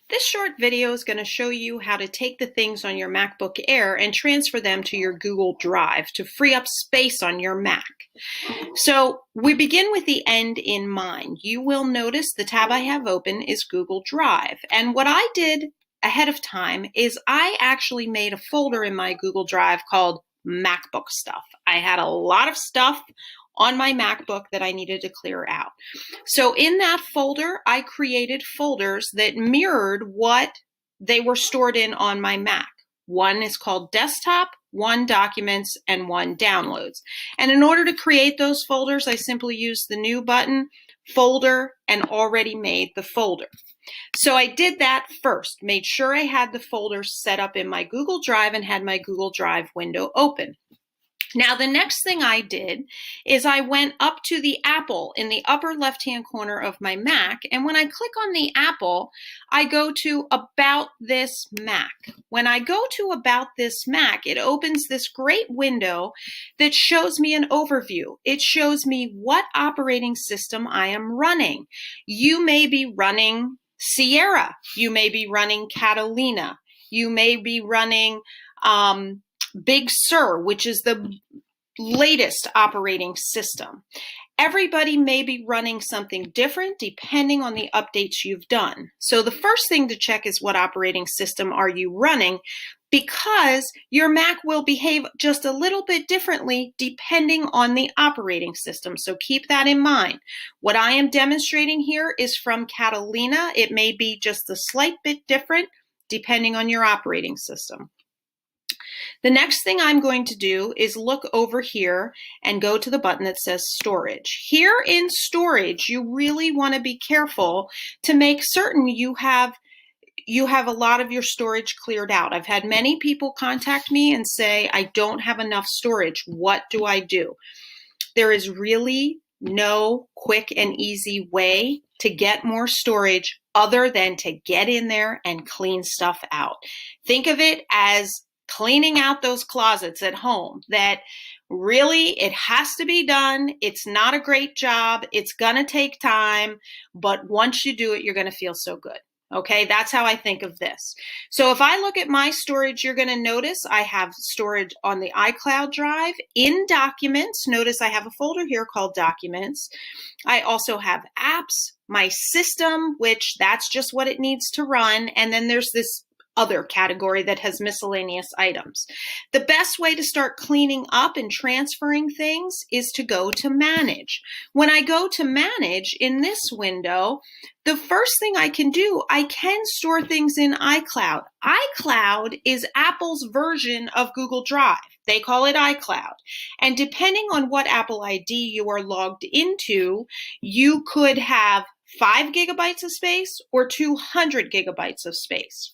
This short video is going to show you how to take the things on your MacBook Air and transfer them to your Google Drive to free up space on your Mac. So we begin with the end in mind. You will notice the tab I have open is Google Drive. And what I did ahead of time is I actually made a folder in my Google Drive called MacBook Stuff. I had a lot of stuff on my MacBook that I needed to clear out. So in that folder, I created folders that mirrored what they were stored in on my Mac. One is called Desktop, one Documents, and one Downloads. And in order to create those folders, I simply used the New button, Folder, and already made the folder. So I did that first, made sure I had the folders set up in my Google Drive and had my Google Drive window open. Now, the next thing I did is I went up to the apple in the upper left-hand corner of my Mac, and when I click on the apple, I go to About This Mac. When I go to About This Mac, it opens this great window that shows me an overview. It shows me what operating system I am running. You may be running Sierra. You may be running Catalina. You may be running Big Sur, which is the latest operating system. Everybody may be running something different depending on the updates you've done. So the first thing to check is what operating system are you running, because your Mac will behave just a little bit differently depending on the operating system. So keep that in mind. What I am demonstrating here is from Catalina. It may be just a slight bit different depending on your operating system. The next thing I'm going to do is look over here and go to the button that says Storage. Here in Storage, you really want to be careful to make certain you have a lot of your storage cleared out. I've had many people contact me and say, I don't have enough storage. What do I do? There is really no quick and easy way to get more storage other than to get in there and clean stuff out. Think of it as cleaning out those closets at home, that really it has to be done. It's not a great job. It's going to take time, but once you do it, you're going to feel so good. Okay, that's how I think of this. So if I look at my storage, you're going to notice I have storage on the iCloud drive. In Documents, notice I have a folder here called Documents. I also have Apps, my system, which that's just what it needs to run. And then there's this other category that has miscellaneous items. The best way to start cleaning up and transferring things is to go to Manage. When I go to Manage in this window, the first thing I can do, I can store things in iCloud. iCloud is Apple's version of Google Drive. They call it iCloud. And depending on what Apple ID you are logged into, you could have 5 gigabytes of space or 200 gigabytes of space.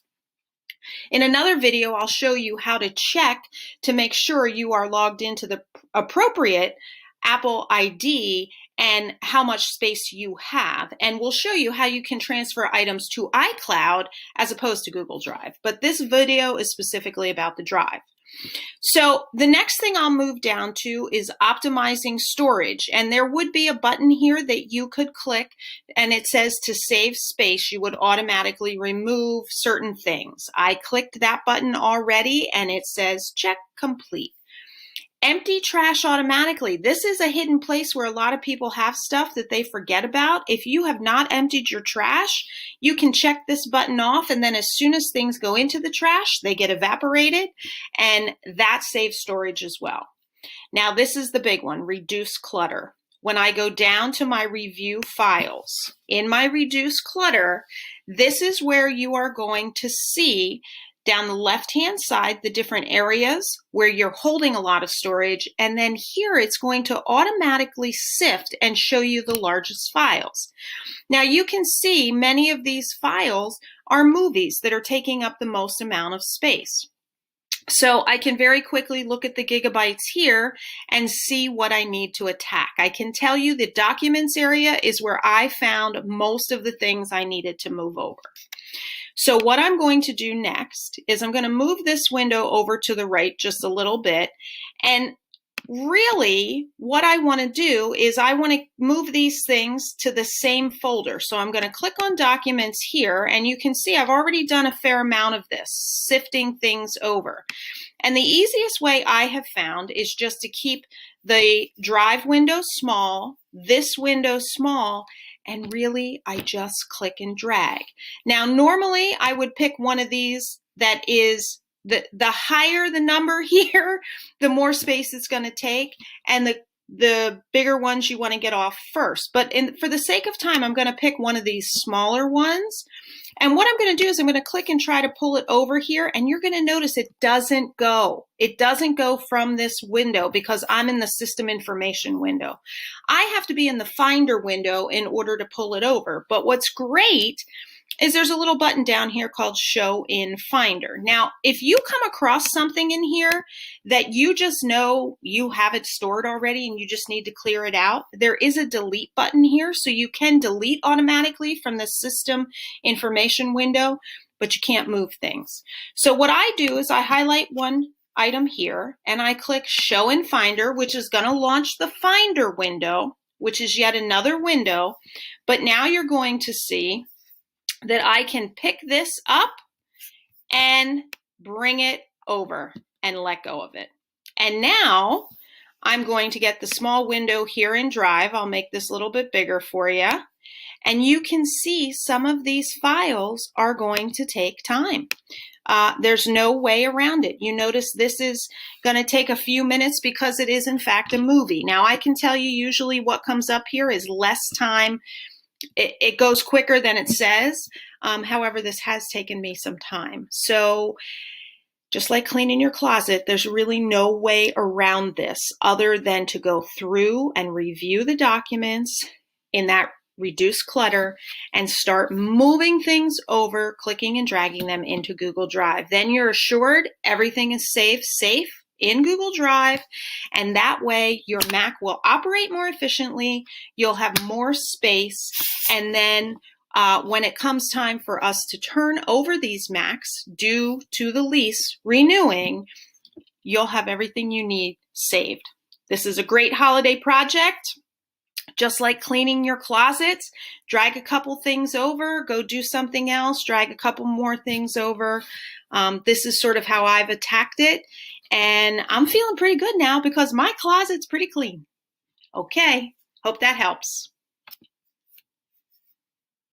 In another video, I'll show you how to check to make sure you are logged into the appropriate Apple ID and how much space you have. And we'll show you how you can transfer items to iCloud as opposed to Google Drive. But this video is specifically about the drive. So the next thing I'll move down to is optimizing storage. And there would be a button here that you could click, and it says to save space, you would automatically remove certain things. I clicked that button already and it says check complete. Empty trash automatically. This is a hidden place where a lot of people have stuff that they forget about. If you have not emptied your trash, you can check this button off, and then as soon as things go into the trash, they get evaporated, and that saves storage as well. Now, this is the big one, reduce clutter. When I go down to my review files, in my reduce clutter, this is where you are going to see down the left-hand side, the different areas where you're holding a lot of storage, and then here it's going to automatically sift and show you the largest files. Now you can see many of these files are movies that are taking up the most amount of space. So I can very quickly look at the gigabytes here and see what I need to attack. I can tell you the Documents area is where I found most of the things I needed to move over. So what I'm going to do next is I'm going to move this window over to the right just a little bit, and really what I want to do is I want to move these things to the same folder. So I'm going to click on Documents here, and you can see I've already done a fair amount of this, sifting things over. And the easiest way I have found is just to keep the Drive window small, this window small, and really I just click and drag. Now normally I would pick one of these that is the higher the number here, the more space it's going to take, and the bigger ones you want to get off first. But for the sake of time, I'm going to pick one of these smaller ones. And what I'm going to do is I'm going to click and try to pull it over here, and you're going to notice it doesn't go. It doesn't go from this window because I'm in the System Information window. I have to be in the Finder window in order to pull it over. But what's great is there's a little button down here called Show in Finder. Now, if you come across something in here that you just know you have it stored already and you just need to clear it out, there is a delete button here, so you can delete automatically from the System Information window, but you can't move things. So what I do is I highlight one item here and I click Show in Finder, which is going to launch the Finder window, which is yet another window. But now you're going to see that I can pick this up and bring it over and let go of it. And now I'm going to get the small window here in Drive. I'll make this a little bit bigger for you. And you can see some of these files are going to take time. There's no way around it. You notice this is going to take a few minutes because it is in fact a movie. Now I can tell you usually what comes up here is less time. It goes quicker than it says. However, this has taken me some time. So just like cleaning your closet, there's really no way around this other than to go through and review the documents in that reduce clutter and start moving things over, clicking and dragging them into Google Drive. Then you're assured everything is safe in Google Drive, and that way your Mac will operate more efficiently, you'll have more space, and then when it comes time for us to turn over these Macs due to the lease renewing, you'll have everything you need saved. This is a great holiday project. Just like cleaning your closets, drag a couple things over, go do something else, drag a couple more things over. This is sort of how I've attacked it. And I'm feeling pretty good now because my closet's pretty clean. Okay, hope that helps.